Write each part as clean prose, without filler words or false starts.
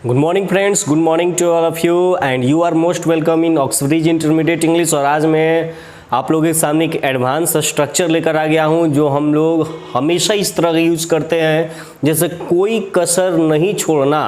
Good morning friends, good morning to all of you and you are most welcome in Oxbridge intermediate English. और आज मैं आप लोगों के सामने एक एडवांस स्ट्रक्चर लेकर आ गया हूं जो हम लोग हमेशा इस तरह का यूज़ करते हैं, जैसे कोई कसर नहीं छोड़ना,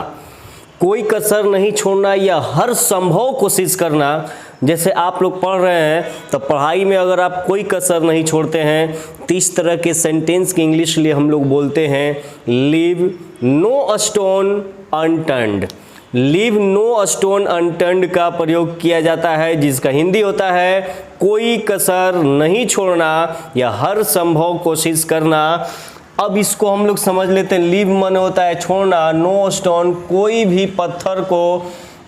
कोई कसर नहीं छोड़ना या हर संभव कोशिश करना। जैसे आप लोग पढ़ रहे हैं तो पढ़ाई में अगर आप कोई कसर नहीं छोड़ते हैं तो इस तरह के सेंटेंस की इंग्लिश लिए हम लोग बोलते हैं leave no stone unturned. Leave no stone unturned का प्रयोग किया जाता है, जिसका हिंदी होता है कोई कसर नहीं छोड़ना या हर संभव कोशिश करना। अब इसको हम लोग समझ लेते हैं। लीव मन होता है छोड़ना, नो स्टोन कोई भी पत्थर को,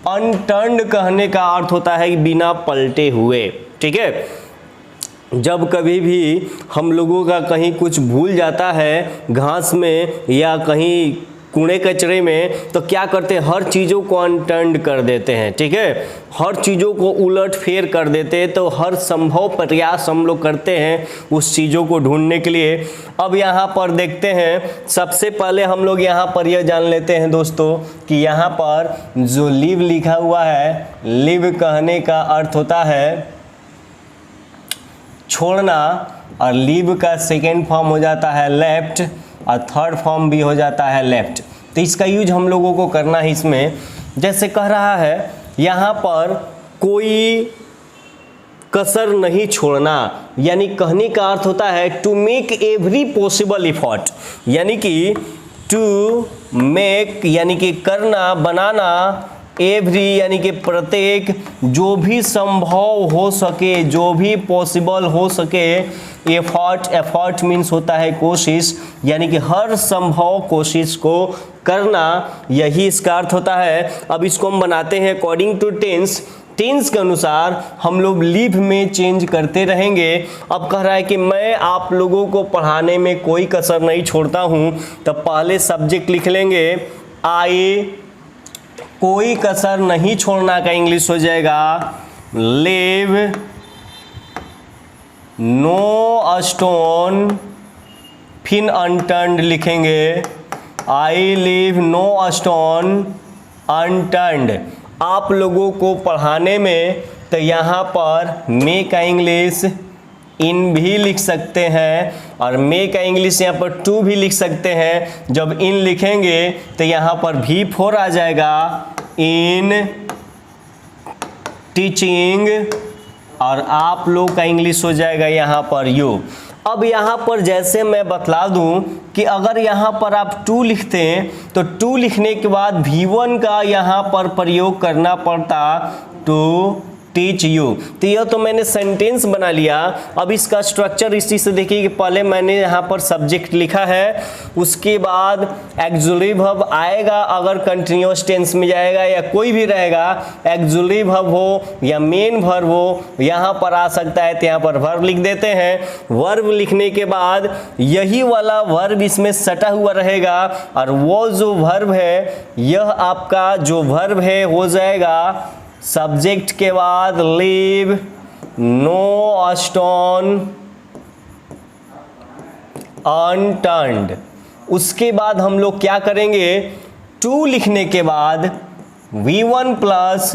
अनटर्न्ड कहने का अर्थ होता है बिना पलटे हुए। ठीक है, जब कभी भी हम लोगों का कहीं कुछ भूल जाता है घास में या कहीं कूड़े कचरे में, तो क्या करते हैं, हर चीज़ों को अनटर्न्ड कर देते हैं। ठीक है, हर चीज़ों को उलट फेर कर देते हैं। तो हर संभव प्रयास हम लोग करते हैं उस चीज़ों को ढूंढने के लिए। अब यहाँ पर देखते हैं, सबसे पहले हम लोग यहाँ पर यह जान लेते हैं दोस्तों कि यहाँ पर जो लीव लिखा हुआ है, लीव कहने का अर्थ होता है छोड़ना, और लीव का सेकेंड फॉर्म हो जाता है लेफ्ट और थर्ड फॉर्म भी हो जाता है लेफ्ट। तो इसका यूज हम लोगों को करना है इसमें। जैसे कह रहा है यहाँ पर कोई कसर नहीं छोड़ना, यानी कहने का अर्थ होता है to make every possible effort, यानी कि टू मेक यानी कि करना, बनाना, एवरी यानी कि प्रत्येक, जो भी संभव हो सके, जो भी पॉसिबल हो सके। एफर्ट मीन्स होता है कोशिश, यानी कि हर संभव कोशिश को करना, यही इसका अर्थ होता है। अब इसको हम बनाते हैं अकॉर्डिंग टू टेंस। टेंस के अनुसार हम लोग लीव में चेंज करते रहेंगे। अब कह रहा है कि मैं आप लोगों को पढ़ाने में कोई कसर नहीं छोड़ता हूँ, तो पहले सब्जेक्ट लिख लेंगे आई, कोई कसर नहीं छोड़ना का इंग्लिश हो जाएगा लीव नो स्टोन, फिर अनटर्न्ड लिखेंगे I leave no stone unturned. आप लोगों को पढ़ाने में तो यहाँ पर मे का इंग्लिश इन भी लिख सकते हैं, और मे का इंग्लिश यहाँ पर टू भी लिख सकते हैं। जब इन लिखेंगे तो यहाँ पर भी फोर आ जाएगा, इन टीचिंग, और आप लोग का इंग्लिश हो जाएगा यहाँ पर यू। अब यहाँ पर जैसे मैं बतला दूं कि अगर यहाँ पर आप टू लिखते हैं तो टू लिखने के बाद V1 का यहाँ पर प्रयोग करना पड़ता, टू टीच यू। तो यह तो मैंने सेंटेंस बना लिया। अब इसका स्ट्रक्चर इसी से देखिए कि पहले मैंने यहाँ पर सब्जेक्ट लिखा है, उसके बाद एक्सुलरी वर्ब आएगा, अगर कंटिन्यूअस टेंस में जाएगा या कोई भी रहेगा, एक्सुलरी वर्ब हो या मेन वर्ब हो, यहाँ पर आ सकता है, तो यहाँ पर वर्ब लिख देते हैं। वर्ब लिखने के बाद यही वाला वर्ब इसमें सटा हुआ रहेगा, और वो जो वर्ब है, यह आपका जो वर्ब है हो जाएगा सब्जेक्ट के बाद लीव नो स्टोन अनटर्न्ड। उसके बाद हम लोग क्या करेंगे, टू लिखने के बाद V1 प्लस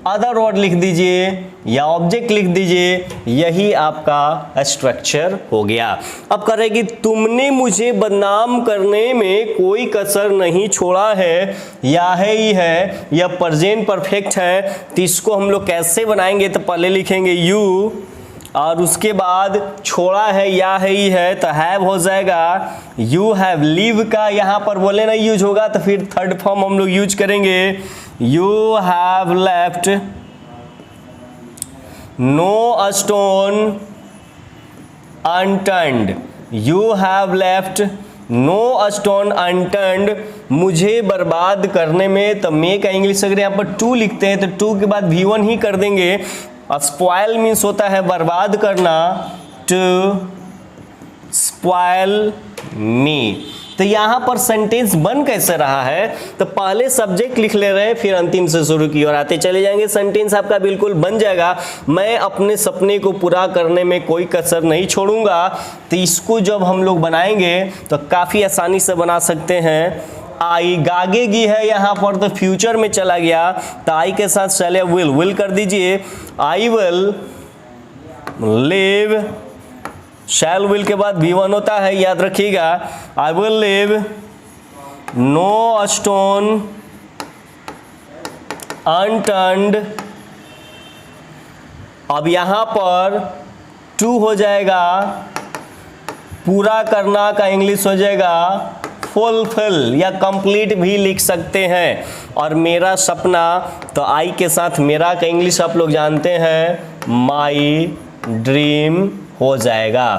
अदर वर्ड लिख दीजिए या ऑब्जेक्ट लिख दीजिए, यही आपका स्ट्रक्चर हो गया। अब करेगी तुमने मुझे बदनाम करने में कोई कसर नहीं छोड़ा है, या है ही है, यह प्रेजेंट परफेक्ट है। तो इसको हम लोग कैसे बनाएंगे, तो पहले लिखेंगे यू, और उसके बाद छोड़ा है या है ही है, तो हैव हो जाएगा यू हैव। लीव का यहाँ पर बोले ना यूज होगा, तो फिर थर्ड फॉर्म हम लोग यूज करेंगे you have left no stone unturned. You have left no stone unturned, मुझे बर्बाद करने में, तो मे का इंग्लिश अगर यहाँ पर टू लिखते हैं तो टू के बाद V1 ही कर देंगे। स्पॉइल मीन्स होता है बर्बाद करना, टू स्पॉइल मी। तो यहाँ पर सेंटेंस बन कैसे रहा है, तो पहले सब्जेक्ट लिख ले रहे हैं, फिर अंतिम से शुरू की और आते चले जाएंगे। सेंटेंस आपका बिल्कुल बन जाएगा। मैं अपने सपने को पूरा करने में कोई कसर नहीं छोड़ूंगा। तो इसको जब हम लोग बनाएंगे तो काफ़ी आसानी से बना सकते हैं। आई, गागेगी है यहाँ पर तो फ्यूचर में चला गया, तो आई के साथ चले विल कर दीजिए। I will live, shall will के बाद V1 होता है, याद रखिएगा। I will live no stone unturned. अब यहां पर टू हो जाएगा, पूरा करना का इंग्लिश हो जाएगा फुलफिल, या कंप्लीट भी लिख सकते हैं। और मेरा सपना, तो आई के साथ मेरा का इंग्लिश आप लोग जानते हैं, माई ड्रीम हो जाएगा।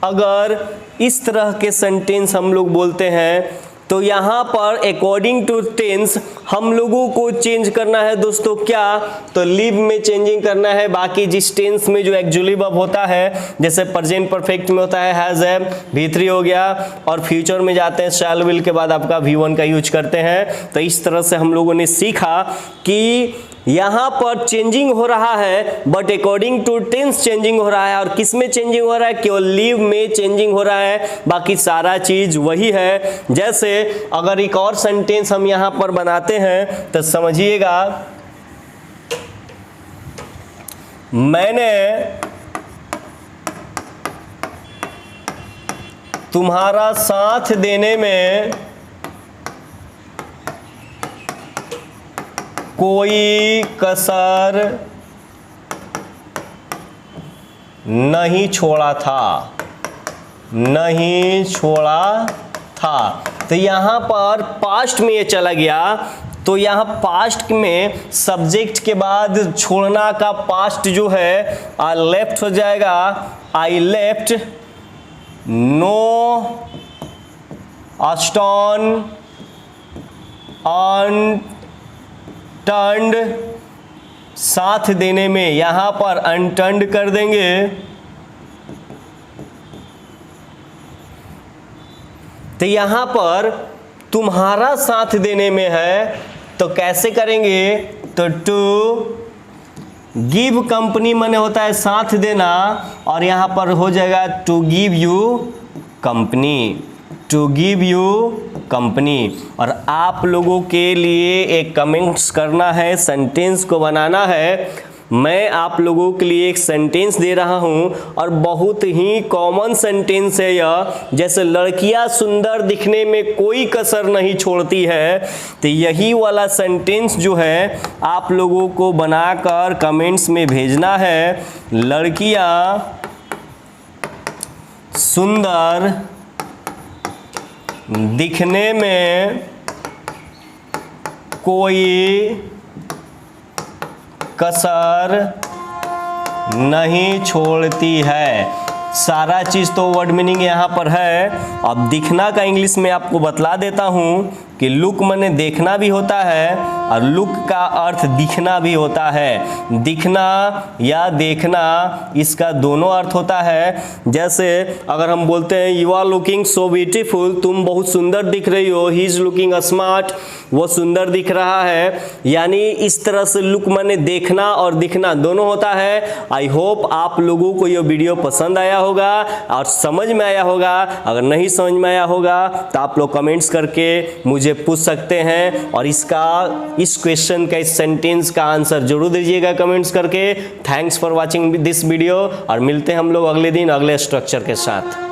अगर इस तरह के सेंटेंस हम लोग बोलते हैं तो यहाँ पर अकॉर्डिंग टू टेंस हम लोगों को चेंज करना है दोस्तों, क्या, तो लिव में चेंजिंग करना है। बाकी जिस टेंस में जो एक्चुअली वर्ब होता है, जैसे प्रेजेंट परफेक्ट में होता है हैज है, V3 हो गया, और फ्यूचर में जाते हैं शैल विल के बाद आपका V1 का यूज करते हैं। तो इस तरह से हम लोगों ने सीखा कि यहाँ पर चेंजिंग हो रहा है, but according to tense changing हो रहा है। और किस में चेंजिंग हो रहा है, केवल लिव में चेंजिंग हो रहा है, बाकी सारा चीज वही है। जैसे अगर एक और सेंटेंस हम यहाँ पर बनाते हैं तो समझिएगा, मैंने तुम्हारा साथ देने में कोई कसर नहीं छोड़ा था, नहीं छोड़ा था। तो यहाँ पर पास्ट में ये चला गया, तो यहाँ पास्ट में सब्जेक्ट के बाद छोड़ना का पास्ट जो है लेफ्ट हो जाएगा, I left no stone unturned, साथ देने में यहां पर अनटर्न्ड कर देंगे। तो यहां पर तुम्हारा साथ देने में है, तो कैसे करेंगे, तो टू गिव कंपनी माने होता है साथ देना, और यहां पर हो जाएगा to give you company, to give you company. और आप लोगों के लिए एक कमेंट्स करना है, सेंटेंस को बनाना है। मैं आप लोगों के लिए एक सेंटेंस दे रहा हूं, और बहुत ही कॉमन सेंटेंस है यह, जैसे लड़कियां सुंदर दिखने में कोई कसर नहीं छोड़ती है। तो यही वाला सेंटेंस जो है आप लोगों को बनाकर कमेंट्स में भेजना है। लड़कियां सुंदर दिखने में कोई कसर नहीं छोड़ती है। सारा चीज तो वर्ड मीनिंग यहाँ पर है। अब दिखना का इंग्लिश में आपको बतला देता हूँ कि लुक माने देखना भी होता है, और लुक का अर्थ दिखना भी होता है। दिखना या देखना, इसका दोनों अर्थ होता है। जैसे अगर हम बोलते हैं you are looking so beautiful, तुम बहुत सुंदर दिख रही हो, ही इज लुकिंग स्मार्ट, वो सुंदर दिख रहा है। यानी इस तरह से लुक माने देखना और दिखना दोनों होता है। आई होप आप लोगों को ये वीडियो पसंद आया होगा और समझ में आया होगा। अगर नहीं समझ में आया होगा तो आप लोग कमेंट्स करके मुझे पूछ सकते हैं, और इस क्वेश्चन का, इस सेंटेंस का आंसर जरूर दीजिएगा कमेंट्स करके। Thanks for watching this video, और मिलते हैं हम लोग अगले दिन अगले स्ट्रक्चर के साथ।